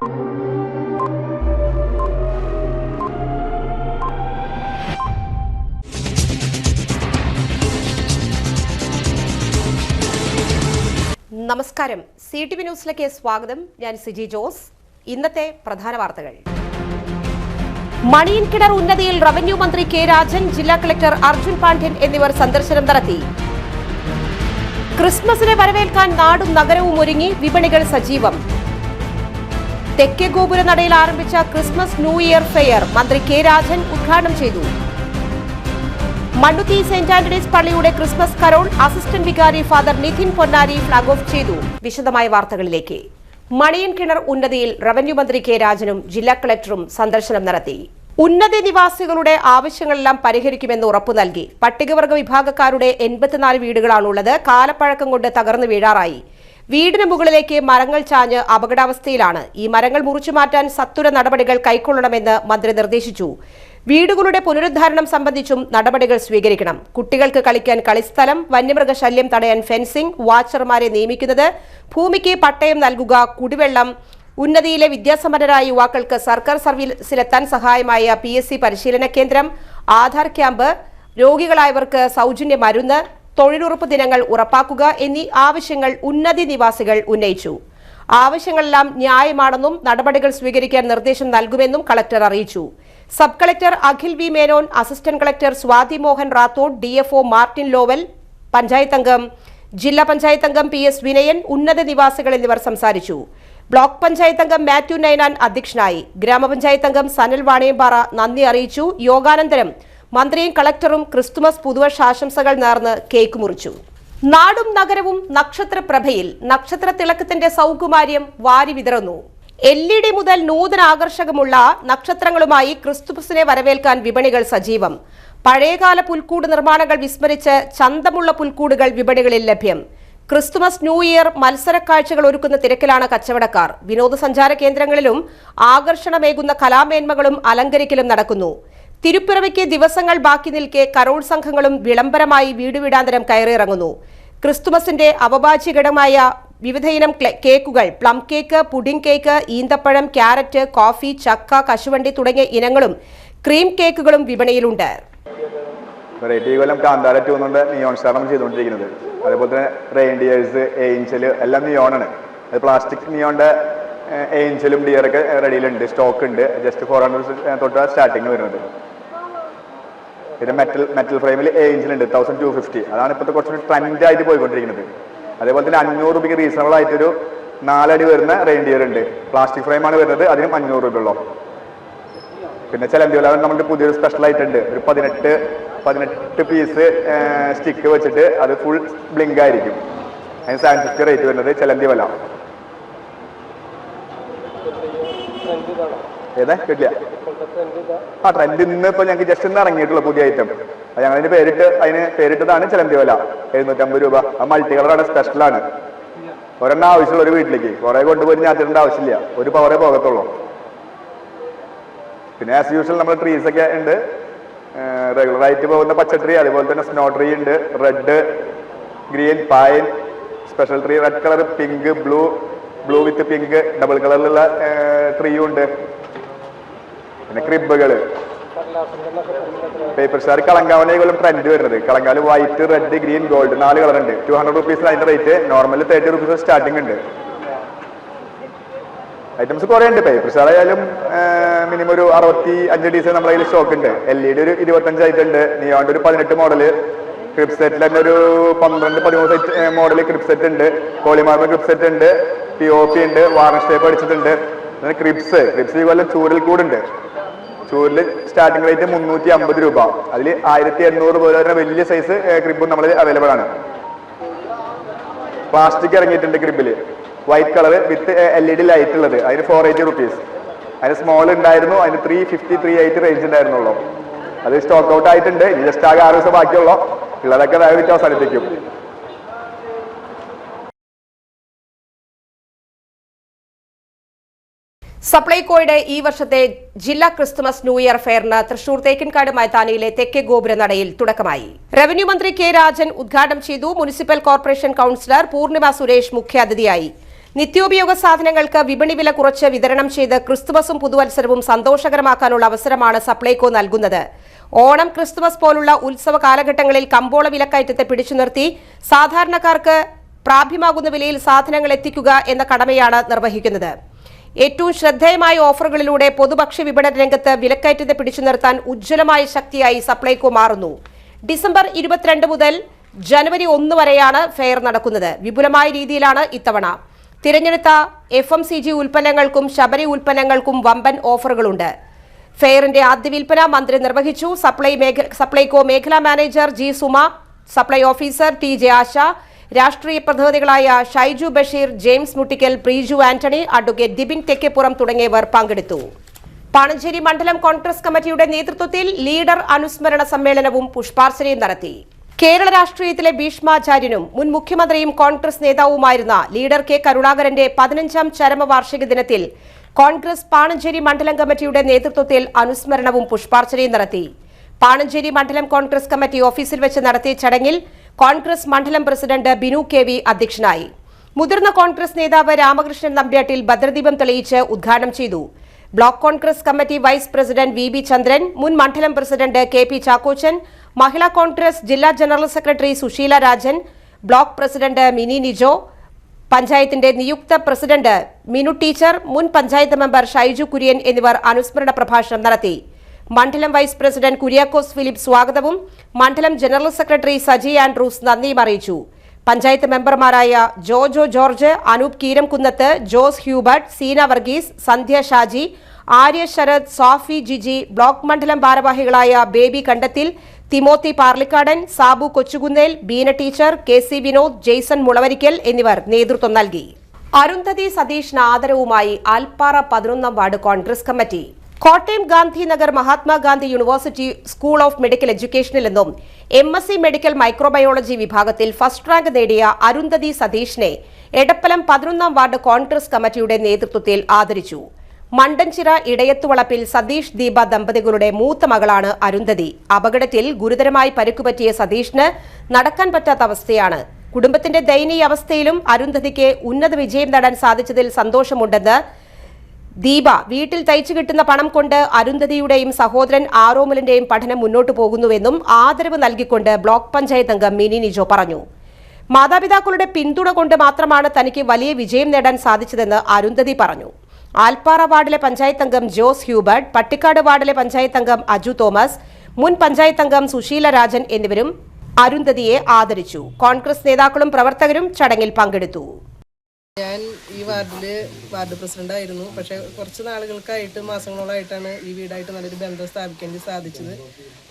നമസ്കാരം, CTV ന്യൂസിലേക്ക് സ്വാഗതം. ഞാൻ സിജി ജോസ്. ഇന്നത്തെ പ്രധാന വാർത്തകൾ. മണിയൻകിണർ ഉന്നതിയിൽ റവന്യൂ മന്ത്രി കെ രാജൻ, ജില്ലാ കളക്ടർ അർജുൻ പാണ്ഡ്യൻ എന്നിവർ സന്ദർശനം നടത്തി. ക്രിസ്മസിനെ വരവേൽക്കാൻ നാടും നഗരവും ഒരുങ്ങി, വിപണികൾ സജീവം. തെക്കേ ഗോപുരനടയിൽ ആരംഭിച്ച ക്രിസ്മസ് ന്യൂ ഇയർ ഫെയർ മന്ത്രി കെ രാജൻ ഉദ്ഘാടനം ചെയ്തു. മണ്ണുത്തി സെന്റ് ആന്റണീസ് പള്ളിയുടെ ക്രിസ്മസ് കരോൾ അസിസ്റ്റന്റ് വികാരി ഫാദർ നിതിൻ പൊന്നാരി ഫ്ളാഗ് ഓഫ് ചെയ്തു. വിശദമായ വാർത്തകളിലേക്ക്. മണിയൻകിണർ ഉന്നതിയിൽ റവന്യൂ മന്ത്രി കെ രാജനും ജില്ലാ കളക്ടറും സന്ദർശനം നടത്തി. ഉന്നതി നിവാസികളുടെ ആവശ്യങ്ങളെല്ലാം പരിഹരിക്കുമെന്ന് ഉറപ്പു നൽകി. പട്ടികവർഗ വിഭാഗക്കാരുടെ 84 വീടുകളാണുള്ളത്. കാലപ്പഴക്കം കൊണ്ട് തകർന്നു വീഴാറായി. വീടിന് മുകളിലേക്ക് മരങ്ങൾ ചാഞ്ഞ് അപകടാവസ്ഥയിലാണ്. ഈ മരങ്ങൾ മുറിച്ചു മാറ്റാൻ സത്വര നടപടികൾ കൈക്കൊള്ളണമെന്ന് മന്ത്രി നിർദ്ദേശിച്ചു. വീടുകളുടെ പുനരുദ്ധാരണം സംബന്ധിച്ചും നടപടികൾ സ്വീകരിക്കണം. കുട്ടികൾക്ക് കളിക്കാൻ കളിസ്ഥലം, വന്യമൃഗശല്യം തടയാൻ ഫെൻസിംഗ്, വാച്ചർമാരെ നിയമിക്കുന്നത്, ഭൂമിക്ക് പട്ടയം നൽകുക, കുടിവെള്ളം, ഉന്നതിയിലെ വിദ്യാസമ്പന്നരായ യുവാക്കൾക്ക് സർക്കാർ സർവീസിലെത്താൻ സഹായമായ PSC പരിശീലന കേന്ദ്രം, ആധാർ ക്യാമ്പ്, രോഗികളായവർക്ക് സൗജന്യ മരുന്ന്, തൊഴിലുറപ്പ് ദിനങ്ങൾ ഉറപ്പാക്കുക എന്നീ ആവശ്യങ്ങൾ ഉന്നതി നിവാസികൾ ഉന്നയിച്ചു. ആവശ്യങ്ങളെല്ലാം ന്യായമാണെന്നും നടപടികൾ സ്വീകരിക്കാൻ നിർദ്ദേശം നൽകുമെന്നും കളക്ടർ അറിയിച്ചു. Sub collector Akhil V Menon, assistant collector Swathi Mohan Rathod, DFO Martin Lovell, panchayat അംഗം, ജില്ലാ പഞ്ചായത്ത് അംഗം PS വിനയൻ, ഉന്നത നിവാസികൾ എന്നിവർ സംസാരിച്ചു. ബ്ലോക്ക് പഞ്ചായത്ത് അംഗം മാത്യു നൈനാൻ അധ്യക്ഷനായി. ഗ്രാമപഞ്ചായത്ത് അംഗം സനൽ വാണിയമ്പാറ നന്ദി അറിയിച്ചു. യോഗാനന്തരം മന്ത്രിയും കളക്ടറും ക്രിസ്തുമസ് പുതുവർഷ ആശംസകൾ നേർന്ന് കേക്ക് മുറിച്ചു. നാടും നഗരവും നക്ഷത്രപ്രഭയിൽ. നക്ഷത്ര തിളക്കത്തിന്റെ സൗകുമാര്യം വാരി വിതറുന്നു. LED മുതൽ നൂതന ആകർഷകമുള്ള നക്ഷത്രങ്ങളുമായി ക്രിസ്തുമസിനെ വരവേൽക്കാൻ വിപണികൾ സജീവം. പഴയകാല പുൽക്കൂട് നിർമ്മാണങ്ങൾ വിസ്മരിച്ച് ചന്തമുള്ള പുൽക്കൂടുകൾ വിപണികളിൽ ലഭ്യം. ക്രിസ്തുമസ് ന്യൂ ഇയർ മത്സരക്കാഴ്ചകൾ ഒരുക്കുന്ന തിരക്കിലാണ് കച്ചവടക്കാർ. വിനോദസഞ്ചാര കേന്ദ്രങ്ങളിലും ആകർഷണമേകുന്ന കലാമേന്മകളും അലങ്കരിക്കലും നടക്കുന്നു. തിരുപ്പിറവിക്ക് ദിവസങ്ങൾ ബാക്കി നിൽക്കെ കരോൾ സംഘങ്ങളും വിളംബരമായി വീടുവീടാന്തരം കയറിയിറങ്ങുന്നു. ക്രിസ്തുമസിന്റെ അവിഭാജ്യഘടകമായ വിവിധയിനം കേക്കുകൾ, പ്ലം കേക്ക്, പുഡിംഗ് കേക്ക്, ഈന്തപ്പഴം, ക്യാരറ്റ്, കോഫി, ചക്ക, കശുവണ്ടി തുടങ്ങിയ ഇനങ്ങളും ക്രീം കേക്കുകളും വിപണിയിലുണ്ട്. നിയോൺ സ്റ്റാറാണ് ചെയ്തുകൊണ്ടിരിക്കുന്നത്. അതേപോലെ തന്നെ റെയിൻഡിയേഴ്സ്, ഏഞ്ചൽ എല്ലാം നിയോണാണ്. അത് പ്ലാസ്റ്റിക് നിയോണിന്റെ ഏഞ്ചലും ഡിയറൊക്കെ റെഡിയിലുണ്ട്, സ്റ്റോക്ക് ഉണ്ട്. ജസ്റ്റ് 400 തൊട്ട് സ്റ്റാർട്ടിങ് വരുന്നത്. പിന്നെ മെറ്റൽ ഫ്രെയിമിൽ ഏഞ്ചൽ ഉണ്ട് 1250. അതാണ് ഇപ്പോഴത്തെ കുറച്ചുകൂടി ട്രെൻഡ് ആയിട്ട് പോയിക്കൊണ്ടിരിക്കുന്നത്. അതേപോലെ തന്നെ 500 രൂപയ്ക്ക് റീസണബിൾ ആയിട്ടൊരു 4 അടി വരുന്ന റെയിൻഡിയർ ഉണ്ട്. പ്ലാസ്റ്റിക് ഫ്രെയിമാണ് വരുന്നത്, അതിനും 500 രൂപയുള്ളൂ. പിന്നെ ചിലന്തിവല നമ്മുടെ പുതിയൊരു സ്പെഷ്യൽ ആയിട്ടുണ്ട്. ഒരു 18 പീസ് സ്റ്റിക്ക് വെച്ചിട്ട് അത് ഫുൾ ബ്ലിങ്ക് ആയിരിക്കും. അതിന് 750 റേറ്റ് വരുന്നത് ചിലന്തിവല. ഏതാ കിട്ടില്ല ട്രെൻഡ് ഇന്ന് ഇപ്പൊ ഞങ്ങൾക്ക് ജസ്റ്റ് ഇന്ന് ഇറങ്ങിയിട്ടുള്ള പുതിയ ഐറ്റം. അത് ഞങ്ങൾ അതിന് പേരിട്ടതാണ് ചിലന്തിവല. 750 രൂപ. ആ മൾട്ടി കളറാണ്, സ്പെഷ്യലാണ്. ഒരെണ്ണം ആവശ്യമുള്ള ഒരു വീട്ടിലേക്ക് കുറെ കൊണ്ടുപോയി ഞാത്തിടേണ്ട ആവശ്യമില്ല, ഒരു പവറേ പോകത്തുള്ളൂ. പിന്നെ ആസ് യൂഷ്വൽ നമ്മുടെ ട്രീസ് ഒക്കെ ഉണ്ട്. റെഗുലർ ആയിട്ട് പോകുന്ന പച്ചട്രീ, അതുപോലെ തന്നെ സ്നോ ട്രീ ഉണ്ട്. Red, green, pine, special tree, red colour, pink, blue with pink, double കളറിലുള്ള ട്രീയും ഉണ്ട്. പിന്നെ ക്രിബുകള്, പേപ്പർ സ്റ്റാർ, കളങ്കാവനേക്കാളും ട്രെൻഡ് വരുന്നത്. കളങ്കാല് white, red, green, gold 4 colour ഉണ്ട്. 200 റുപ്പീസ് അതിന്റെ റേറ്റ്. നോർമൽ 30 റുപ്പീസ് സ്റ്റാർട്ടിംഗ് ഉണ്ട്. ഐറ്റംസ് കുറെ ഉണ്ട്. പേപ്പർ സ്റ്റാർ ആയാലും മിനിമം ഒരു 65 ഡീസൽ നമ്മുടെ കയ്യിൽ സ്റ്റോക്ക് ഉണ്ട്. LED ഒരു 25 ആയിട്ടുണ്ട്. നിയോണ്ട് ഒരു 18 മോഡല്. ക്രിപ്പ് സെറ്റിൽ തന്നെ ഒരു 12-13 മോഡല് ക്രിപ്പ് സെറ്റ് ഉണ്ട്. പോളിമാർബിൾ ക്രിപ്പ് സെറ്റ് ഉണ്ട്. POP ഉണ്ട്. വാർണിഷ് ടേപ്പ് അടിച്ചിട്ടുണ്ട്. ക്രിപ്സ് ഇതുപോലെ ചൂരൽ കൂടുണ്ട്. ചൂരില് സ്റ്റാർട്ടിംഗ് റേറ്റ് 350 രൂപ. അതിൽ 1800 പോലെ വരുന്ന വലിയ സൈസ് ക്രിബും നമ്മൾ അവൈലബിൾ ആണ്. പ്ലാസ്റ്റിക് ഇറങ്ങിയിട്ടുണ്ട് ക്രിബില്. White colour with LED light ഉള്ളത്. അതിന് 480 റുപ്പീസ്. അതിന് സ്മോൾ ഉണ്ടായിരുന്നു, അതിന് 350, 380 റേഞ്ച് ഉണ്ടായിരുന്നുള്ളൂ. അത് സ്റ്റോക്ക് ഔട്ട് ആയിട്ടുണ്ട്. ഇനി ജസ്റ്റ് ആകെ 6 ദിവസം ബാക്കിയുള്ളൂ. ഉള്ളതൊക്കെ വിറ്റ് അവസാനിപ്പിക്കും. സപ്ലൈകോയുടെ ഈ വർഷത്തെ ജില്ലാ ക്രിസ്തുമസ് ന്യൂ ഇയർ ഫെയറിന് തൃശൂർ തേക്കിൻകാട് മൈതാനിയിലെ തെക്കേ ഗോപുരനടയിൽ തുടക്കമായി. റവന്യൂ മന്ത്രി കെ രാജൻ ഉദ്ഘാടനം ചെയ്തു. Municipal corporation councillor Poornima Suresh മുഖ്യാതിഥിയായി. നിത്യോപയോഗ സാധനങ്ങൾക്ക് വിപണി വില കുറച്ച് വിതരണം ചെയ്ത് ക്രിസ്തുമസും പുതുവത്സരവും സന്തോഷകരമാക്കാനുള്ള അവസരമാണ് സപ്ലൈകോ നൽകുന്നത്. ഓണം, ക്രിസ്തുമസ് പോലുള്ള ഉത്സവ കാലഘട്ടങ്ങളിൽ കമ്പോള വിലക്കയറ്റത്തെ പിടിച്ചു നിർത്തി സാധാരണക്കാർക്ക് പ്രാപ്യമാകുന്ന വിലയിൽ സാധനങ്ങൾ എത്തിക്കുക എന്ന കടമയാണ് നിർവഹിക്കുന്നത്. ഏറ്റവും ശ്രദ്ധേയമായ ഓഫറുകളിലൂടെ പൊതുഭക്ഷ്യ വിപണന രംഗത്ത് വിലക്കയറ്റത്തെ പിടിച്ചു നിർത്താൻ ഉജ്ജ്വലമായ ശക്തിയായി സപ്ലൈകോ മാറുന്നു. ഡിസംബർ 22 മുതൽ ജനുവരി 1 വരെയാണ് ഫെയർ നടക്കുന്നത്. വിപുലമായ രീതിയിലാണ് ഇത്തവണ. തിരഞ്ഞെടുത്ത FMCG ഉൽപ്പന്നങ്ങൾക്കും ശബരി ഉൽപ്പന്നങ്ങൾക്കും വമ്പൻ ഓഫറുകളുണ്ട്. ഫെയറിന്റെ ആദ്യ വിൽപ്പന മന്ത്രി നിർവഹിച്ചു. സപ്ലൈകോ മേഖലാ manager G. Suma, supply officer TJ ആശ, രാഷ്ട്രീയ പ്രതിനിധികളായ ഷൈജു ബഷീർ, ജെയിംസ് മുട്ടിക്കൽ, പ്രീജു ആന്റണി, അഡ്വക്കേറ്റ് ദിബിൻ തെക്കേപ്പുറം തുടങ്ങിയവർ പങ്കെടുത്തു. പാണഞ്ചേരി മണ്ഡലം കോൺഗ്രസ് കമ്മിറ്റിയുടെ നേതൃത്വത്തിൽ ലീഡർ അനുസ്മരണ സമ്മേളനവും പുഷ്പാർച്ചനയും നടത്തി. കേരള രാഷ്ട്രീയത്തിലെ ഭീഷ്മാചാര്യനും മുൻ മുഖ്യമന്ത്രിയും കോൺഗ്രസ് നേതാവുമായിരുന്ന ലീഡർ K. കരുണാകരന്റെ 15ാം ചരമവാർഷിക ദിനത്തിൽ കോൺഗ്രസ് പാണഞ്ചേരി മണ്ഡലം കമ്മിറ്റിയുടെ നേതൃത്വത്തിൽ അനുസ്മരണവും പുഷ്പാർച്ചനയും നടത്തി. പാണഞ്ചേരി മണ്ഡലം കോൺഗ്രസ് കമ്മിറ്റി ഓഫീസിൽ വെച്ച് നടത്തിയ ചടങ്ങിൽ കോൺഗ്രസ് മണ്ഡലം പ്രസിഡന്റ് ബിനു KV അധ്യക്ഷനായി. മുതിർന്ന കോൺഗ്രസ് നേതാവ് രാമകൃഷ്ണൻ നമ്പ്യാട്ടിൽ ഭദ്രദീപം തെളിയിച്ച് ഉദ്ഘാടനം ചെയ്തു. Block Congress committee vice president VB Chandran, മുൻ മണ്ഡലം പ്രസിഡന്റ് KP ചാക്കോച്ചൻ, മഹിളാ കോൺഗ്രസ് ജില്ലാ general secretary Susheela Rajan, block president Mini Nijo, പഞ്ചായത്തിന്റെ നിയുക്ത പ്രസിഡന്റ് മിനു ടീച്ചർ, മുൻ പഞ്ചായത്ത് മെമ്പർ ഷൈജു കുര്യൻ എന്നിവർ അനുസ്മരണ പ്രഭാഷണം നടത്തി. മണ്ഡലം വൈസ് പ്രസിഡന്റ് കുര്യാക്കോസ് ഫിലിപ്പ് സ്വാഗതവും മണ്ഡലം ജനറൽ സെക്രട്ടറി സജി ആൻഡ്രൂസ് നന്ദിയും അറിയിച്ചു. പഞ്ചായത്ത് മെമ്പർമാരായ ജോജോ ജോർജ്, അനൂപ് കീരംകുന്നത്ത്, ജോസ് ഹ്യൂബർട്ട്, സീന വർഗീസ്, സന്ധ്യ ഷാജി, ആര്യ ശരത്, സോഫി ജിജി, ബ്ലോക്ക് മണ്ഡലം ഭാരവാഹികളായ ബേബി കണ്ടത്തിൽ, തിമോത്തി പാർലിക്കാടൻ, സാബു കൊച്ചുകുന്നേൽ, ബീന ടീച്ചർ, KC വിനോദ്, ജെയ്സൺ മുളവരിക്കൽ എന്നിവർ നേതൃത്വം നൽകി. അരുന്ധതി സതീഷിന് ആദരവുമായി ആൽപ്പാറ 11ാം ward Congress committee. Kottayam Gandhinagar Mahatma Gandhi university school of medical എഡ്യൂക്കേഷനിൽ നിന്നും MSc മെഡിക്കൽ മൈക്രോബയോളജി വിഭാഗത്തിൽ ഫസ്റ്റ് റാങ്ക് നേടിയ അരുന്ധതി സതീഷിനെ എടപ്പലം 11ാം വാർഡ് കോൺഗ്രസ് കമ്മിറ്റിയുടെ നേതൃത്വത്തിൽ ആദരിച്ചു. മണ്ടൻചിറ ഇടയത്തുവളപ്പിൽ സതീഷ് ദീപ ദമ്പതികളുടെ മൂത്ത മകളാണ് അരുന്ധതി. അപകടത്തിൽ ഗുരുതരമായി പരിക്കുപറ്റിയ സതീഷിന് നടക്കാൻ പറ്റാത്ത അവസ്ഥയാണ്. കുടുംബത്തിന്റെ ദയനീയ അവസ്ഥയിലും അരുന്ധതിക്ക് ഉന്നത വിജയം നേടാൻ സാധിച്ചതിൽ സന്തോഷമുണ്ടെന്ന് ദീപ, വീട്ടിൽ തയ്ച്ചു കിട്ടുന്ന പണം കൊണ്ട് അരുന്ധതിയുടെയും സഹോദരൻ ആരോമലിന്റെയും പഠനം മുന്നോട്ടു പോകുന്നുവെന്നും ആദരവ് നൽകിക്കൊണ്ട് ബ്ലോക്ക് പഞ്ചായത്ത് അംഗം മിനി നിജോ പറഞ്ഞു. മാതാപിതാക്കളുടെ പിന്തുണ കൊണ്ട് മാത്രമാണ് തനിക്ക് വലിയ വിജയം നേടാൻ സാധിച്ചതെന്ന് അരുന്ധതി പറഞ്ഞു. ആൽപ്പാറ വാർഡിലെ പഞ്ചായത്ത് അംഗം ജോസ് ഹ്യൂബർട്ട്, പട്ടിക്കാട് വാർഡിലെ പഞ്ചായത്ത് അംഗം അജു തോമസ്, മുൻ പഞ്ചായത്ത് അംഗം സുശീല രാജൻ എന്നിവരും അരുന്ധതിയെ ആദരിച്ചു. കോൺഗ്രസ് നേതാക്കളും പ്രവർത്തകരും ചടങ്ങിൽ പങ്കെടുത്തു. ഞാൻ ഈ വാർഡ് പ്രസിഡന്റ് ആയിരുന്നു. പക്ഷെ കുറച്ച് നാളുകൾക്കായിട്ട്, മാസങ്ങളോളായിട്ടാണ് ഈ വീടായിട്ട് നല്ലൊരു ബന്ധം സ്ഥാപിക്കാൻ സാധിച്ചത്.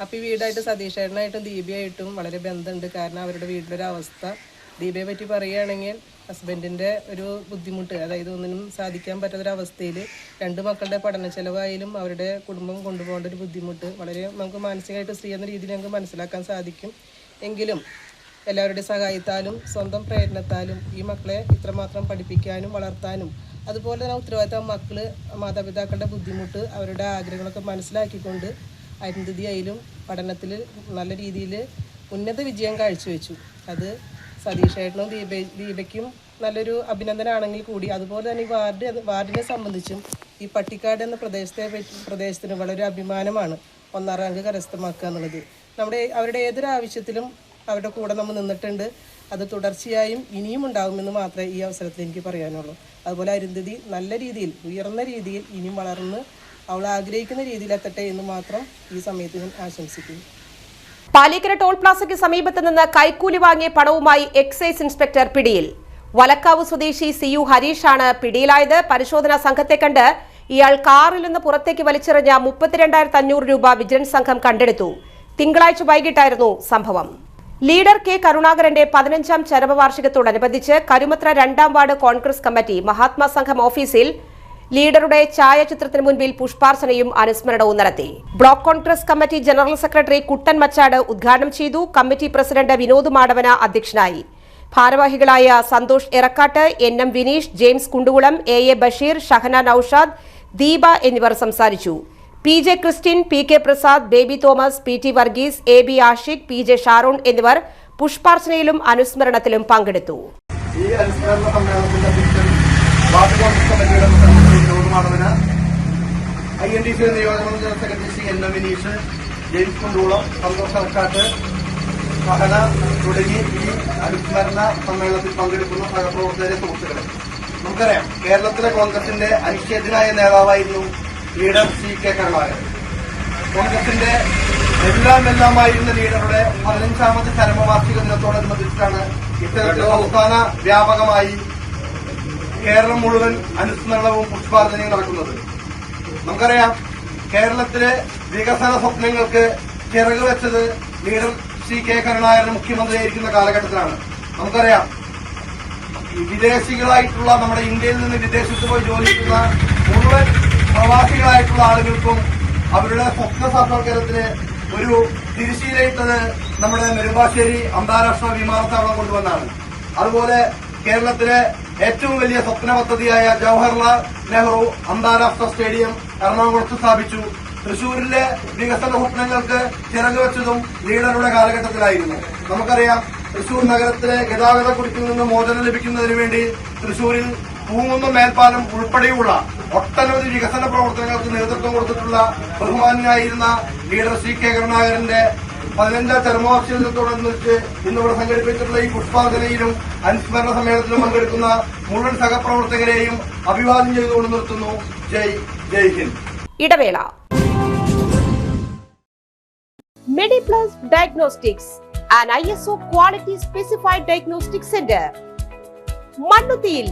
അപ്പോൾ ഈ വീടായിട്ട് സതീഷേട്ടനായിട്ടും ദീപയായിട്ടും വളരെ ബന്ധമുണ്ട്. കാരണം അവരുടെ വീട്ടിലൊരു അവസ്ഥ, ദീപയെ പറ്റി പറയുകയാണെങ്കിൽ ഹസ്ബൻഡിൻ്റെ ഒരു ബുദ്ധിമുട്ട്, അതായത് ഒന്നിനും സാധിക്കാൻ പറ്റാത്തൊരവസ്ഥയിൽ 2 മക്കളുടെ പഠന ചെലവായാലും അവരുടെ കുടുംബം കൊണ്ടുപോകേണ്ട ഒരു ബുദ്ധിമുട്ട് വളരെ നമുക്ക് മാനസികമായിട്ട് സ്ത്രീ എന്ന രീതിയിൽ നമുക്ക് മനസ്സിലാക്കാൻ സാധിക്കും. എങ്കിലും എല്ലാവരുടെ സഹായത്താലും സ്വന്തം പ്രയത്നത്താലും ഈ മക്കളെ ഇത്രമാത്രം പഠിപ്പിക്കാനും വളർത്താനും, അതുപോലെ തന്നെ ഉത്തരവാദിത്തം മാതാപിതാക്കളുടെ ബുദ്ധിമുട്ട്, അവരുടെ ആഗ്രഹങ്ങളൊക്കെ മനസ്സിലാക്കിക്കൊണ്ട് അരുന്ധതിയായാലും പഠനത്തിൽ നല്ല രീതിയിൽ ഉന്നത വിജയം കാഴ്ചവെച്ചു. അത് സതീഷേട്ടനും ദീപയ്ക്കും നല്ലൊരു അഭിനന്ദനമാണെങ്കിൽ കൂടി, അതുപോലെ തന്നെ ഈ വാർഡിനെ സംബന്ധിച്ചും ഈ പട്ടിക്കാട് എന്ന പ്രദേശത്തിന് വളരെ അഭിമാനമാണ് 1ാം റാങ്ക് കരസ്ഥമാക്കുക എന്നുള്ളത്. അവരുടെ ഏതൊരു ആവശ്യത്തിലും അവരുടെ കൂടെ നമ്മൾ നിന്നിട്ടുണ്ട്. അത് തുടർച്ചയായും ഇനിയും ഉണ്ടാകുമെന്ന് മാത്രമേ ഈ അവസരത്തിൽ എനിക്ക് പറയാനുള്ളൂ. അതുപോലെ അരുന്ധതി നല്ല രീതിയിൽ, ഉയർന്ന രീതിയിൽ ഇനിയും വളർന്ന് അവൾ ആഗ്രഹിക്കുന്ന രീതിയിൽ എത്തട്ടെ എന്ന് മാത്രം ഈ സമയത്ത് ഞാൻ ആശംസിക്കുന്നു. പാലിക്കര ടോൾ പ്ലാസയ്ക്ക് സമീപത്ത് നിന്ന് കൈക്കൂലി വാങ്ങിയ പണവുമായി എക്സൈസ് ഇൻസ്പെക്ടർ പിടിയിൽ. വലക്കാവ് സ്വദേശി CU ഹരീഷാണ് പിടിയിലായത്. പരിശോധനാ സംഘത്തെ കണ്ട് ഇയാൾ കാറിൽ നിന്ന് പുറത്തേക്ക് വലിച്ചെറിഞ്ഞ 32,500 രൂപ വിജിലൻസ് സംഘം കണ്ടെടുത്തു. തിങ്കളാഴ്ച വൈകിട്ടായിരുന്നു സംഭവം. Leader K. കരുണാകരന്റെ 15ാം ചരമവാർഷികത്തോടനുബന്ധിച്ച് കരുമത്ര 2ാം വാർഡ് കോൺഗ്രസ് കമ്മിറ്റി മഹാത്മാ സംഘം ഓഫീസിൽ ലീഡറുടെ ഛായാചിത്രത്തിന് മുൻപിൽ പുഷ്പാർച്ചനയും അനുസ്മരണവും നടത്തി. Block Congress committee general secretary Kuttan Machad ഉദ്ഘാടനം ചെയ്തു. കമ്മിറ്റി പ്രസിഡന്റ് വിനോദ് മാടവന അധ്യക്ഷനായി. ഭാരവാഹികളായ സന്തോഷ് എറക്കാട്ട്, NM വിനീഷ്, ജെയിംസ് കുണ്ടുകുളം, AA ബഷീർ, ഷഹന നൌഷാദ്, ദീപ എന്നിവർ സംസാരിച്ചു. PJ Christin, PK Prasad, Baby Thomas, PT Varghese, AB Ashiq, PJ Sharon എന്നിവർ പുഷ്പാർച്ചനയിലും അനുസ്മരണത്തിലും പങ്കെടുത്തു. ഈ അനുസ്മരണ സമ്മേളനത്തിന്റെ വാർഡ് കോൺഗ്രസ് കമ്മിറ്റിയുടെ പ്രസിഡന്റ് ജ്യോതിമാധവന, INDC നിയോജകമണ്ഡല general secretary Shri N Vineesh, James Kundoolam, Santhosh Arakkat, Sahana തുടങ്ങി ഈ അനുസ്മരണ സമ്മേളനത്തിൽ പങ്കെടുക്കുന്ന സഹപ്രവർത്തകരെ, സുഹൃത്തുക്കളെ, നമുക്കറിയാം കേരളത്തിലെ കോൺഗ്രസിന്റെ അനിശ്ചിതനായ നേതാവായിരുന്നു ലീഡർ CK കരുണാകരൻ. കോൺഗ്രസിന്റെ എല്ലാമായിരുന്ന ലീഡറുടെ 15ാമത് ചരമവാർഷിക ദിനത്തോടനുബന്ധിച്ചാണ് ഇത്തരത്തിൽ സംസ്ഥാന വ്യാപകമായി കേരളം മുഴുവൻ അനുസ്മരണവും പുഷ്പാർച്ചനയും നടക്കുന്നത്. നമുക്കറിയാം കേരളത്തിലെ വികസന സ്വപ്നങ്ങൾക്ക് ചിറക് വെച്ചത് ലീഡർ CK കരുണാകരൻ മുഖ്യമന്ത്രിയായിരിക്കുന്ന കാലഘട്ടത്തിലാണ്. നമുക്കറിയാം വിദേശികളായിട്ടുള്ള നമ്മുടെ ഇന്ത്യയിൽ നിന്ന് വിദേശത്ത് പോയി ജോലി ചെയ്യുന്ന മുഴുവൻ പ്രവാസികളായിട്ടുള്ള ആളുകൾക്കും അവരുടെ സ്വപ്ന സാക്ഷാത്കാരത്തിന് ഒരു തിരിശീലയിട്ടത് നമ്മുടെ നെടുമ്പാശ്ശേരി അന്താരാഷ്ട്ര വിമാനത്താവളം കൊണ്ടുവന്നാണ്. അതുപോലെ കേരളത്തിലെ ഏറ്റവും വലിയ സ്വപ്ന പദ്ധതിയായ ജവഹർലാൽ നെഹ്റു അന്താരാഷ്ട്ര സ്റ്റേഡിയം എറണാകുളത്ത് സ്ഥാപിച്ചു. തൃശൂരിലെ വികസന സ്വപ്നങ്ങൾക്ക് ചിറക് വെച്ചതും ലീഡറുടെ കാലഘട്ടത്തിലായിരുന്നു. നമുക്കറിയാം തൃശൂർ നഗരത്തിലെ ഗതാഗത കുരുക്കിൽ നിന്ന് മോചനം ലഭിക്കുന്നതിന് വേണ്ടി തൃശൂരിൽ പൂങ്ങുന്ന മേൽപ്പാലം ഉൾപ്പെടെയുള്ള ഒട്ടനവധി വികസന പ്രവർത്തനങ്ങൾക്ക് നേതൃത്വം കൊടുത്തിട്ടുള്ള ബഹുമാനായിരുന്ന ലീഡർ CK കരുണാകരന്റെ 15ാം ചരമവാർഷികത്തോടനുബന്ധിച്ച് ഇന്നിവിടെ സംഘടിപ്പിച്ചിട്ടുള്ള ഈ പുഷ്പാർച്ചനയിലും അനുസ്മരണ സമ്മേളനത്തിലും പങ്കെടുക്കുന്ന മുഴുവൻ സഹപ്രവർത്തകരെയും അഭിവാദ്യം ചെയ്തുകൊണ്ട് നിർത്തുന്നു. ജയ് ഹിന്ദ്. ഇടവേള. Mediplus diagnostics, an ISO quality specified diagnostic center. മണ്ണുത്തിയിൽ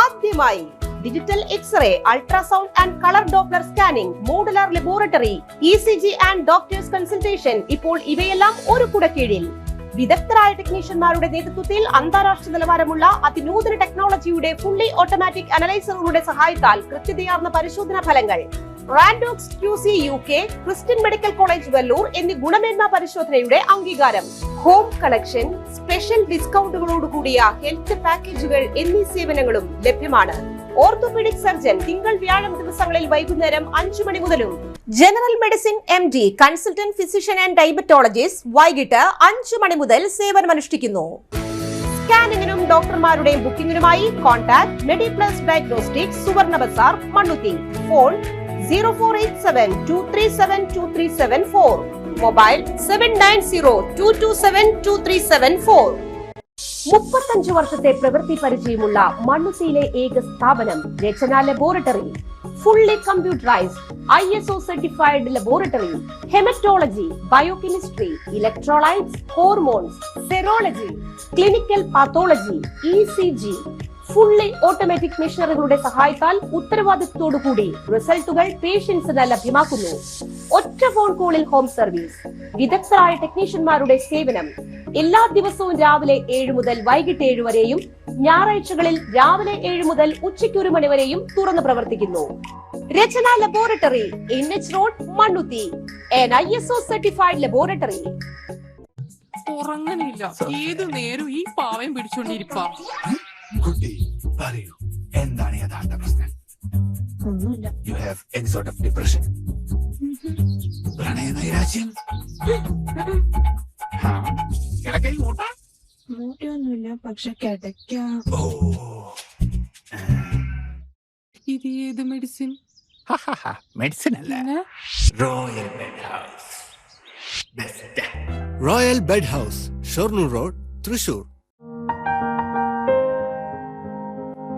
ആദ്യമായി digital x ray, ultrasound and colour Doppler scanning, modular laboratory, ECG and doctors consultation. ഇപ്പോൾ ഇവയെല്ലാം ഒരു കുടക്കീഴിൽ. വിദഗ്ധരായ ടെക്നീഷ്യന്മാരുടെ നേതൃത്വത്തിൽ അന്താരാഷ്ട്ര നിലവാരമുള്ള അതിനൂതന ടെക്നോളജിയുടെ ഫുള്ളി ഓട്ടോമാറ്റിക് അനലൈസറുകളുടെ സഹായത്താൽ കൃത്യതയാർന്ന പരിശോധനാ ഫലങ്ങൾ. റാൻഡോക്സ് QC UK, Christian medical college Vellore എന്നീ ഗുണമേന്മ പരിശോധനയുടെ അംഗീകാരം. ഹോം കണക്ഷൻ, സ്പെഷ്യൽ ഡിസ്കൗണ്ടുകളോടുകൂടിയ ഹെൽത്ത് പാക്കേജുകൾ എന്നീ സേവനങ്ങളും ലഭ്യമാണ്. ഓർത്തോപീഡിക് സർജൻ തിങ്കൾ വ്യാഴം ദിവസങ്ങളിൽ വൈകുന്നേരം 5 മണി മുതലും, general medicine MD, consultant physician and diabetologist വൈകിട്ട് 5 മണി മുതൽ സേവനമനുഷ്ഠിക്കുന്നു. സ്കാനിങ്ങിനും ഡോക്ടർമാരുടെ ബുക്കിംഗിനുമായി കോൺടാക്ട് മെഡിപ്ലസ് ഡയഗ്നോസ്റ്റിക്സ്, സുവർണ ബസാർ, മണ്ണുത്തി. Phone 0487237237 mobile 7902272374. 35 വർഷത്തെ പ്രവൃത്തി പരിചയമുള്ള മണ്ണുത്തിയിലെ ഏക സ്ഥാപനം Rachana laboratory. Fully computerised ISO certified laboratory. Haematology, biochemistry, electrolytes, hormones, serology, clinical pathology, ECG, fully automatic മെഷീനറികളുടെ സഹായത്താൽ ഉത്തരവാദിത്വത്തോടുകൂടി റിസൾട്ടുകൾ പേഷ്യൻസിന് ലഭ്യമാക്കുന്നു. ഒറ്റ ഫോൺ കോളിൽ ഹോം സർവീസ്. വിദഗ്ധരായ ടെക്നീഷ്യന്മാരുടെ സേവനം. എല്ലാ ദിവസവും രാവിലെ 7 മുതൽ വൈകിട്ട് 7 വരെയും ഞായറാഴ്ചകളിൽ രാവിലെ 7 മുതൽ ഉച്ചയ്ക്ക് 1 മണി വരെയും തുറന്നു പ്രവർത്തിക്കുന്നു. Rachana laboratory, NH road, Mannuthy. an ISO certified laboratory. ഉറങ്ങനില്ല, ഏതു നേരം ഈ പാവം പിടിച്ചോണ്ടിരിപ്പാ. കുട്ടി പറയൂ, എന്താണ് യഥാർത്ഥ പ്രശ്നം? ഒന്നുമില്ല. You have any sort of depression, പ്രണയ നൈരാശ്യം? മൂട്ടയൊന്നുമില്ല, പക്ഷെ കിടക്കാം. ഓ, ഇത് ഏത് മെഡിസിൻ? മെഡിസിൻ അല്ല, പിന്നെ royal bed house. Best. Royal bed house, Shoranur road, Thrissur.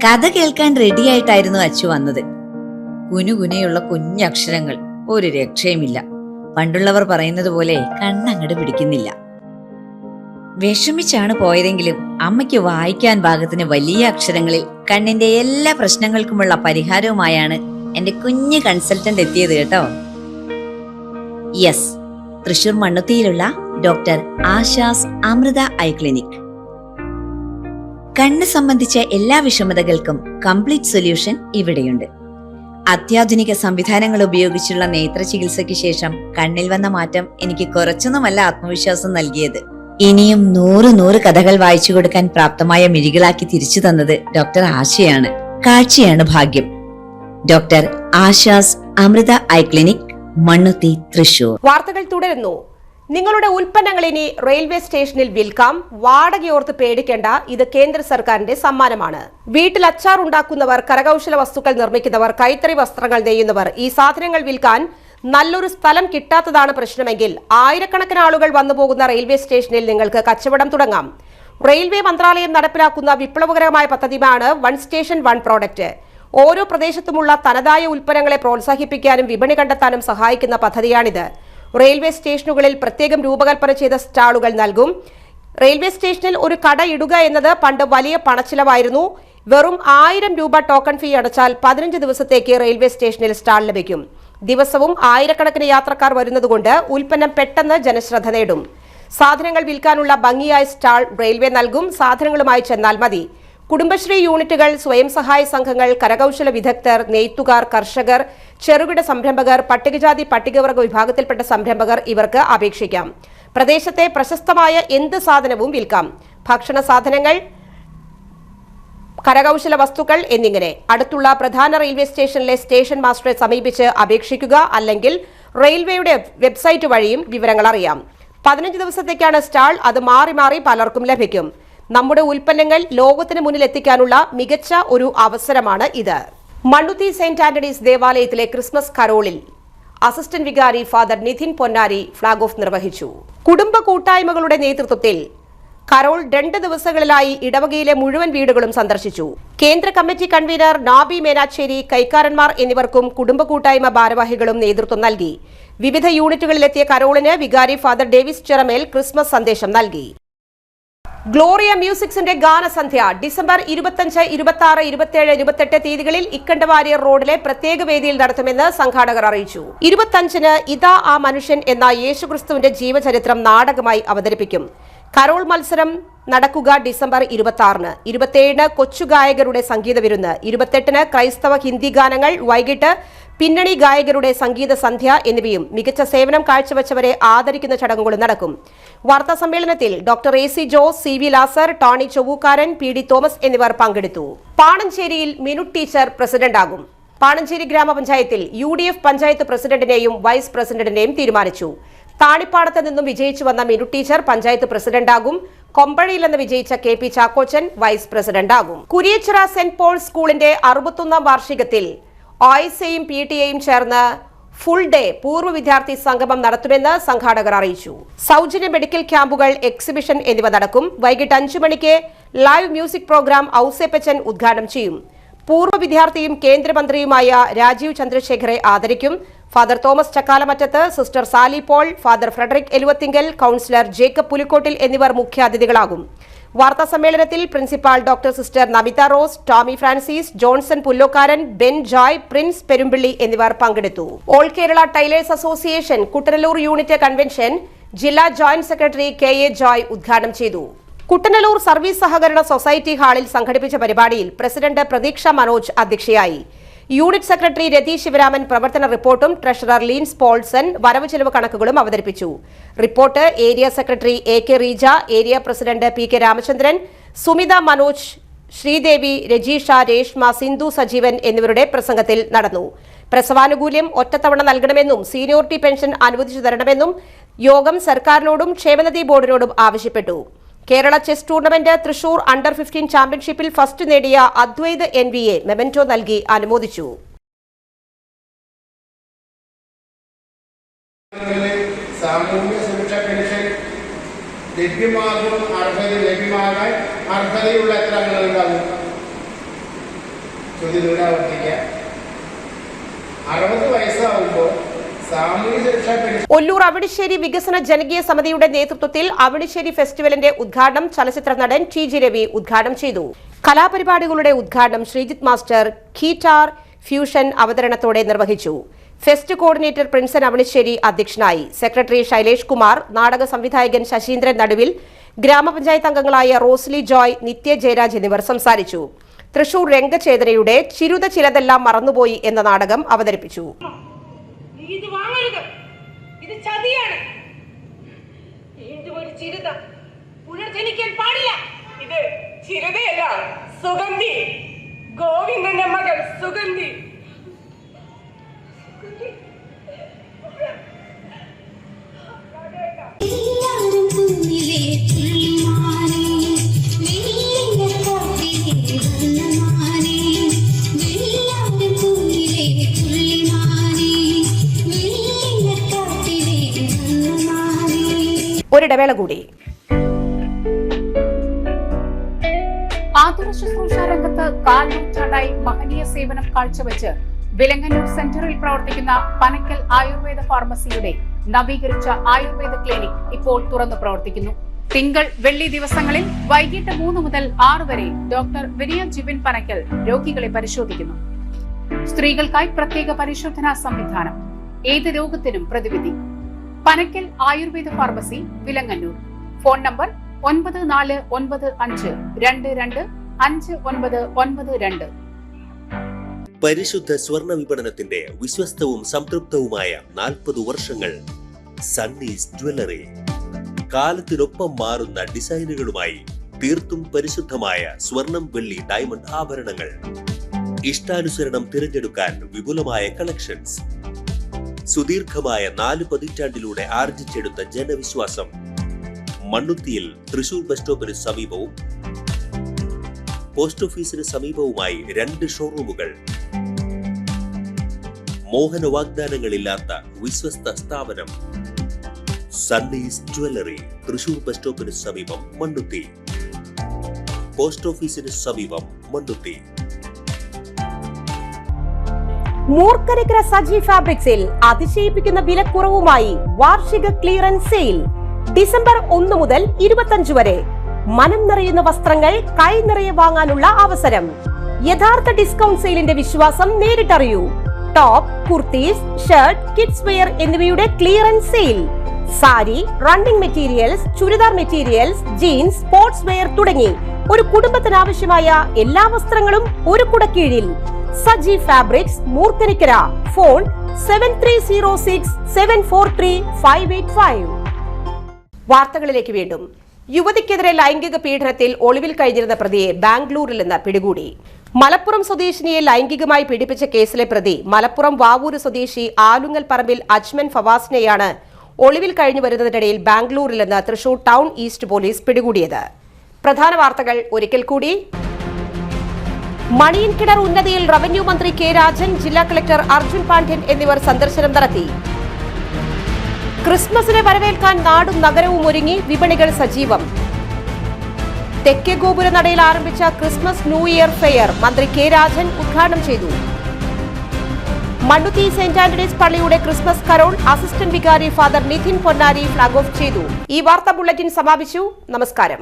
കഥ കേൾക്കാൻ റെഡിയായിട്ടായിരുന്നു അച്ചു വന്നത്. കുനുകുനയുള്ള കുഞ്ഞക്ഷരങ്ങൾ, ഒരു രക്ഷയുമില്ല. പണ്ടുള്ളവർ പറയുന്നത് പോലെ കണ്ണങ്ങട് പിടിക്കുന്നില്ല. വിഷമിച്ചാണ് പോയതെങ്കിലും അമ്മയ്ക്ക് വായിക്കാൻ പാകത്തിന് വലിയ അക്ഷരങ്ങളിൽ കണ്ണിന്റെ എല്ലാ പ്രശ്നങ്ങൾക്കുമുള്ള പരിഹാരവുമായാണ് എന്റെ കുഞ്ഞ് കൺസൾട്ടന്റ് എത്തിയത് കേട്ടോ. യെസ്, തൃശൂർ മണ്ണുത്തിയിലുള്ള doctor Asha's Amrita eye clinic. കണ്ണ് സംബന്ധിച്ച എല്ലാ വിഷമതകൾക്കും കംപ്ലീറ്റ് സൊല്യൂഷൻ ഇവിടെയുണ്ട്. അത്യാധുനിക സംവിധാനങ്ങൾ ഉപയോഗിച്ചുള്ള നേത്ര ചികിത്സയ്ക്ക് ശേഷം കണ്ണിൽ വന്ന മാറ്റം എനിക്ക് കുറച്ചൊന്നുമല്ല ആത്മവിശ്വാസം നൽകിയത്. ഇനിയും 100 കഥകൾ വായിച്ചു കൊടുക്കാൻ പ്രാപ്തമായ മിഴികളാക്കി തിരിച്ചു തന്നത് ഡോക്ടർ ആശയാണ്. കാഴ്ചയാണ് ഭാഗ്യം. Doctor Asha's Amrita eye clinic, Mannuthy, Thrissur. വാർത്തകൾ തുടരുന്നു. നിങ്ങളുടെ ഉൽപ്പന്നങ്ങൾ ഇനി റെയിൽവേ സ്റ്റേഷനിൽ വിൽക്കാം. വാടകയോർത്ത് പേടിക്കേണ്ട, ഇത് കേന്ദ്ര സർക്കാരിന്റെ സമ്മാനമാണ്. വീട്ടിൽ അച്ചാർ ഉണ്ടാക്കുന്നവർ, കരകൗശല വസ്തുക്കൾ നിർമ്മിക്കുന്നവർ, കൈത്തറി വസ്ത്രങ്ങൾ നെയ്യുന്നവർ, ഈ സാധനങ്ങൾ വിൽക്കാൻ നല്ലൊരു സ്ഥലം കിട്ടാത്തതാണ് പ്രശ്നമെങ്കിൽ ആയിരക്കണക്കിന് ആളുകൾ വന്നുപോകുന്ന റെയിൽവേ സ്റ്റേഷനിൽ നിങ്ങൾക്ക് കച്ചവടം തുടങ്ങാം. റെയിൽവേ മന്ത്രാലയം നടപ്പിലാക്കുന്ന വിപ്ലവകരമായ പദ്ധതിയാണ് വൺ സ്റ്റേഷൻ വൺ പ്രോഡക്റ്റ്. ഓരോ പ്രദേശത്തുമുള്ള തനതായ ഉൽപ്പന്നങ്ങളെ പ്രോത്സാഹിപ്പിക്കാനും വിപണി കണ്ടെത്താനും സഹായിക്കുന്ന പദ്ധതിയാണിത്. റെയിൽവേ സ്റ്റേഷനുകളിൽ പ്രത്യേകം രൂപകൽപ്പന ചെയ്ത സ്റ്റാളുകൾ നൽകും. റെയിൽവേ സ്റ്റേഷനിൽ ഒരു കട ഇടുക എന്നത് പണ്ട് വലിയ പണച്ചിലവായിരുന്നു. വെറും 1000 രൂപ ടോക്കൺ ഫീ അടച്ചാൽ 15 ദിവസത്തേക്ക് റെയിൽവേ സ്റ്റേഷനിൽ സ്റ്റാൾ ലഭിക്കും. ദിവസവും ആയിരക്കണക്കിന് യാത്രക്കാർ വരുന്നതുകൊണ്ട് ഉൽപ്പന്നം പെട്ടെന്ന് ജനശ്രദ്ധ നേടും. സാധനങ്ങൾ വിൽക്കാനുള്ള ഭംഗിയായ സ്റ്റാൾ റെയിൽവേ നൽകും. സാധനങ്ങളുമായി ചെന്നാൽ മതി. കുടുംബശ്രീ യൂണിറ്റുകൾ, സ്വയം സഹായ സംഘങ്ങൾ, കരകൗശല വിദഗ്ധർ, നെയ്ത്തുകാർ, കർഷകർ, ചെറുകിട സംരംഭകർ, പട്ടികജാതി പട്ടികവർഗ വിഭാഗത്തിൽപ്പെട്ട സംരംഭകർ ഇവർക്ക് അപേക്ഷിക്കാം. പ്രദേശത്തെ പ്രശസ്തമായ എന്ത് സാധനവും വിൽക്കാം. ഭക്ഷണ സാധനങ്ങൾ, കരകൗശല വസ്തുക്കൾ എന്നിങ്ങനെ. അടുത്തുള്ള പ്രധാന റെയിൽവേ സ്റ്റേഷനിലെ സ്റ്റേഷൻ മാസ്റ്ററെ സമീപിച്ച് അപേക്ഷിക്കുക. അല്ലെങ്കിൽ റെയിൽവേയുടെ വെബ്സൈറ്റ് വഴിയും വിവരങ്ങൾ അറിയാം. 15 ദിവസത്തേക്കാണ് സ്റ്റാൾ. അത് മാറി മാറി പലർക്കും ലഭിക്കും. നമ്മുടെ ഉൽപ്പന്നങ്ങൾ ലോകത്തിന് മുന്നിൽ എത്തിക്കാനുള്ള മികച്ച ഒരു അവസരമാണ് ഇത്. മണ്ണുത്തി സെന്റ് ആന്റണീസ് ദേവാലയത്തിലെ ക്രിസ്മസ് കരോളിൽ അസിസ്റ്റന്റ് വികാരി ഫാദർ നിധിൻ പൊന്നാരി ഫ്ളാഗ് ഓഫ് നിർവഹിച്ചു. കുടുംബ കൂട്ടായ്മകളുടെ നേതൃത്വത്തിൽ കരോൾ 2 ദിവസങ്ങളിലായി ഇടവകയിലെ മുഴുവൻ വീടുകളും സന്ദർശിച്ചു. കേന്ദ്ര കമ്മിറ്റി കൺവീനർ നാബി മേനാച്ചേരി, കൈക്കാരന്മാർ എന്നിവർക്കും കുടുംബ കൂട്ടായ്മ ഭാരവാഹികളും നേതൃത്വം നൽകി. വിവിധ യൂണിറ്റുകളിലെത്തിയ കരോളിന് വികാരി ഫാദർ ഡേവിസ് ചെറമേൽ ക്രിസ്മസ് സന്ദേശം നൽകി. ഗ്ലോറിയ മ്യൂസിക്സിന്റെ ഗാനസന്ധ്യ ഡിസംബർ 25, 26, 27, 28 തീയതികളിൽ ഇക്കണ്ടവാരിയർ റോഡിലെ പ്രത്യേക വേദിയിൽ നടത്തുമെന്ന് സംഘാടകർ അറിയിച്ചു. 25-ന് ഇതാ ആ മനുഷ്യൻ എന്ന യേശുക്രിസ്തുവിന്റെ ജീവചരിത്രം നാടകമായി അവതരിപ്പിക്കും. കരോൾ മത്സരം നടക്കുക ഡിസംബർ 26-ന്. 27-ന് കൊച്ചുഗായകരുടെ സംഗീത വിരുന്ന്. 28-ന് ക്രൈസ്തവ ഹിന്ദി ഗാനങ്ങൾ. വൈകിട്ട് പിന്നണി ഗായകരുടെ സംഗീത സന്ധ്യ എന്നിവയും മികച്ച സേവനം കാഴ്ചവെച്ചവരെ ആദരിക്കുന്ന ചടങ്ങുകളും നടക്കും. വാർത്താ സമ്മേളനത്തിൽ doctor AC Jose, CV Lazar, Tony Chovvookkaran, PD Thomas എന്നിവർ പങ്കെടുത്തു. പാണഞ്ചേരിയിൽ മിനുട്ട് ടീച്ചർ പ്രസിഡന്റാകും. പാണഞ്ചേരി ഗ്രാമപഞ്ചായത്തിൽ UDF പഞ്ചായത്ത് പ്രസിഡന്റിനെയും വൈസ് പ്രസിഡന്റിനെയും തീരുമാനിച്ചു. താണിപ്പാടത്ത് നിന്നും വിജയിച്ചു വന്ന മിനുട്ട് ടീച്ചർ പഞ്ചായത്ത് പ്രസിഡന്റാകും. കൊമ്പഴയിൽ നിന്ന് വിജയിച്ച KP ചാക്കോച്ചൻ വൈസ് പ്രസിഡന്റാകും. കുരിയച്ചിറ സെന്റ് പോൾ സ്കൂളിന്റെ 61ാം വാർഷികത്തിൽ OISയും PTAയും ചേർന്ന് ഫുൾ ഡേ പൂർവ്വ വിദ്യാർത്ഥി സംഗമം നടത്തുമെന്ന് സംഘാടകർ അറിയിച്ചു. സൗജന്യ മെഡിക്കൽ ക്യാമ്പുകൾ, എക്സിബിഷൻ എന്നിവ നടക്കും. വൈകിട്ട് 5 മണിക്ക് ലൈവ് മ്യൂസിക് പ്രോഗ്രാം ഔസേപ്പച്ചൻ ഉദ്ഘാടനം ചെയ്യും. പൂർവ്വ വിദ്യാർത്ഥിയും കേന്ദ്രമന്ത്രിയുമായ രാജീവ് ചന്ദ്രശേഖരെ ആദരിക്കും. Father Thomas Chakkalamattath, sister Sally Paul, father Frederick Eluvathingal, councillor Jacob Pulikkottil എന്നിവർ മുഖ്യാതിഥികളാകും. വാർത്താ സമ്മേളനത്തിൽ principal doctor sister Namitha Rose, Tommy Francis, Johnson Pullokkaran, Ben Joy, Prince Perumpilly എന്നിവർ പങ്കെടുത്തു. All Kerala tailors association Kuttanellur unit convention ജില്ലാ ജോയിന്റ് സെക്രട്ടറി KA ജോയ് ഉദ്ഘാടനം ചെയ്തു. കുട്ടനല്ലൂർ സർവീസ് സഹകരണ സൊസൈറ്റി ഹാളിൽ സംഘടിപ്പിച്ച പരിപാടിയിൽ പ്രസിഡന്റ് പ്രതീക്ഷ മനോജ് അധ്യക്ഷയായി. യൂണിറ്റ് സെക്രട്ടറി രതി ശിവരാമൻ പ്രവർത്തന റിപ്പോർട്ടും ട്രഷറർ ലീൻസ് പോൾസൺ വരവ് ചെലവ് കണക്കുകളും അവതരിപ്പിച്ചു. Report area secretary AK Reeja, area president PK Ramachandran, Sumitha Manoj, Sreedevi, Rajeesha, Reshma, Sindhu Sajeevan എന്നിവരുടെ പ്രസംഗത്തിൽ നടന്നു. പ്രസവാനുകൂല്യം ഒറ്റത്തവണ നൽകണമെന്നും സീനിയോറിറ്റി പെൻഷൻ അനുവദിച്ചു തരണമെന്നും യോഗം സർക്കാരിനോടും ക്ഷേമനിധി ബോർഡിനോടും ആവശ്യപ്പെട്ടു. Kerala chess tournament Thrissur under 15 ചാമ്പ്യൻഷിപ്പിൽ ഫസ്റ്റ് നേടിയ അദ്വൈത് NVയെ മെമന്റോ നൽകി അനുമോദിച്ചു. സാമൂഹ്യ സുരക്ഷാ പെൻഷൻ ലഭ്യമാകാൻ അർഹതയുള്ള എത്ര അംഗങ്ങളുണ്ടാകും? ചോദ്യം ആവർത്തിക്കുക. 60 വയസ്സാവുമ്പോൾ ഒല്ലൂർ അവിണിശ്ശേരി വികസന ജനകീയ സമിതിയുടെ നേതൃത്വത്തിൽ അവിണിശ്ശേരി ഫെസ്റ്റിവലിന്റെ ഉദ്ഘാടനം ചലച്ചിത്ര നടൻ TG രവി ഉദ്ഘാടനം ചെയ്തു. കലാപരിപാടികളുടെ ഉദ്ഘാടനം ശ്രീജിത്ത് മാസ്റ്റർ ഗിറ്റാർ ഫ്യൂഷൻ അവതരണത്തോടെ നിർവഹിച്ചു. ഫെസ്റ്റ് കോർഡിനേറ്റർ പ്രിൻസൻ അവിണിശ്ശേരി അധ്യക്ഷനായി. സെക്രട്ടറി ശൈലേഷ് കുമാർ, നാടക സംവിധായകൻ ശശീന്ദ്രൻ നടുവിൽ, ഗ്രാമപഞ്ചായത്ത് അംഗങ്ങളായ റോസ്ലി ജോയ്, നിത്യ ജയരാജ് എന്നിവർ സംസാരിച്ചു. തൃശൂർ രംഗചേതനയുടെ ചിരുത ചിലതെല്ലാം മറന്നുപോയി എന്ന നാടകം അവതരിപ്പിച്ചു. ഇത് വാങ്ങരുത്, ഇത് ചതിയാണ്. വീണ്ടും ഒരു ചിരുത പുനർജനിക്കാൻ പാടില്ല. ഇത് ചിരുതയല്ല, സുഗന്ധി. ഗോവിന്ദന്റെ മകൾ സുഗന്ധി. ഒരിടവേള കൂടി. ആതുര ശുശ്രൂഷ രംഗത്ത് കാൽനൂറ്റാണ്ടായി മഹനീയ സേവനം കാഴ്ചവെച്ച് വിലങ്ങന്നൂർ സെന്ററിൽ പ്രവർത്തിക്കുന്ന പനക്കൽ ആയുർവേദ ഫാർമസിയുടെ നവീകരിച്ച ആയുർവേദ ക്ലിനിക് ഇപ്പോൾ തുറന്നു പ്രവർത്തിക്കുന്നു. തിങ്കൾ വെള്ളി ദിവസങ്ങളിൽ വൈകിട്ട് 3 മുതൽ 6 വരെ ഡോക്ടർ വിനയ ജിബിൻ പനക്കൽ രോഗികളെ പരിശോധിക്കുന്നു. സ്ത്രീകൾക്കായി പ്രത്യേക പരിശോധനാ സംവിധാനം, ഏത് രോഗത്തിനും പ്രതിവിധി. Panakkal Ayurveda pharmacy, Vilangannur. Phone number 9495225992. പരിശുദ്ധ സ്വർണ്ണ വിപണനത്തിന്റെ വിശ്വസ്തവും സംതൃപ്തവുമായ 40 വർഷങ്ങൾ. സണ്ണീസ് ജ്വല്ലറി. കാലത്തിനൊപ്പം മാറുന്ന ഡിസൈനുകളുമായി തീർത്തും പരിശുദ്ധമായ സ്വർണം, വെള്ളി, ഡയമണ്ട് ആഭരണങ്ങൾ. ഇഷ്ടാനുസരണം തിരഞ്ഞെടുക്കാൻ വിപുലമായ കളക്ഷൻസ്. സുദീർഘമായ 4 പതിറ്റാണ്ടിലൂടെ ആർജിച്ചെടുത്ത ജനവിശ്വാസം. മണ്ണുത്തിയിൽ തൃശൂർ ബസ് സ്റ്റോപ്പിന് സമീപവും പോസ്റ്റ് ഓഫീസിന് സമീപവുമായി 2 ഷോറൂമുകൾ. മോഹന വാഗ്ദാനങ്ങളില്ലാത്ത വിശ്വസ്ത സ്ഥാപനം. സണ്ണീസ് ജ്വല്ലറി, തൃശൂർ ബസ് സ്റ്റോപ്പിന് സമീപം, മണ്ണുത്തി. പോസ്റ്റ് ഓഫീസിന് സമീപം, മണ്ണുത്തി. മൂർക്കരക്കര സജി ഫാബ്രിക്സിൽ അതിശയിപ്പിക്കുന്ന വിലക്കുറവുമായി വാർഷിക ക്ലിയറൻസ് സെയിൽ. ഡിസംബർ 1 മുതൽ 25 വരെ മനം നിറയുന്ന വസ്ത്രങ്ങൾ കൈ നിറയെ വാങ്ങാനുള്ള അവസരം. യഥാർത്ഥ ഡിസ്കൗണ്ട് സെയിലിന്റെ വിശ്വാസം നേരിട്ടറിയൂ. Top, kurtis, shirt, kids wear എന്നിവയുടെ clearance sale. Sari, running materials, churidar materials, jeans, sports wear തുടങ്ങി ഒരു കുടുംബത്തിനാവശ്യമായ എല്ലാ വസ്ത്രങ്ങളും ഒരു കുടക്കീഴിൽ. സജി ഫാബ്രിക്സ്, മൂർക്കനിക്കര. ഫോൺ 7306743585. വാർത്തകളിലേക്ക് വീണ്ടും. യുവതിക്കെതിരെ ലൈംഗിക പീഡനത്തിൽ ഒളിവിൽ കഴിഞ്ഞിരുന്ന പ്രതിയെ ബാംഗ്ലൂരിൽ നിന്ന് പിടികൂടി. മലപ്പുറം സ്വദേശിനിയെ ലൈംഗികമായി പീഡിപ്പിച്ച കേസിലെ പ്രതി മലപ്പുറം വാവൂര് സ്വദേശി ആലുങ്ങൽ പറമ്പിൽ അജ്മൻ ഫവാസിനെയാണ് ഒളിവിൽ കഴിഞ്ഞു വരുന്നതിനിടയിൽ ബാംഗ്ലൂരിൽ നിന്ന് തൃശൂർ ടൗൺ ഈസ്റ്റ് പോലീസ് പിടികൂടിയത്. പ്രധാന വാർത്തകൾ ഒരിക്കൽ കൂടി. മണിയൻകിണർ ഉന്നതിയിൽ റവന്യൂ മന്ത്രി കെ രാജൻ, ജില്ലാ കളക്ടർ അർജുൻ പാണ്ഡ്യൻ എന്നിവർ സന്ദർശനം നടത്തി. ക്രിസ്മസിനെ വരവേൽക്കാൻ നാടും നഗരവും ഒരുങ്ങി, വിപണികൾ സജീവം. തെക്കേ ഗോപുര നടയിൽ ആരംഭിച്ച ക്രിസ്മസ് ന്യൂ ഇയർ ഫെയർ മന്ത്രി കെ രാജൻ ഉദ്ഘാടനം ചെയ്തു. മണ്ണുത്തി സെന്റ് ആന്റണീസ് പള്ളിയുടെ ക്രിസ്മസ് കരോൾ അസിസ്റ്റന്റ് വികാരി ഫാദർ നിതിൻ പൊന്നാരി ഫ്ളാഗ് ഓഫ് ചെയ്തു. ഈ വാർത്താ ബുള്ളറ്റിൻ സമാപിച്ചു. നമസ്കാരം.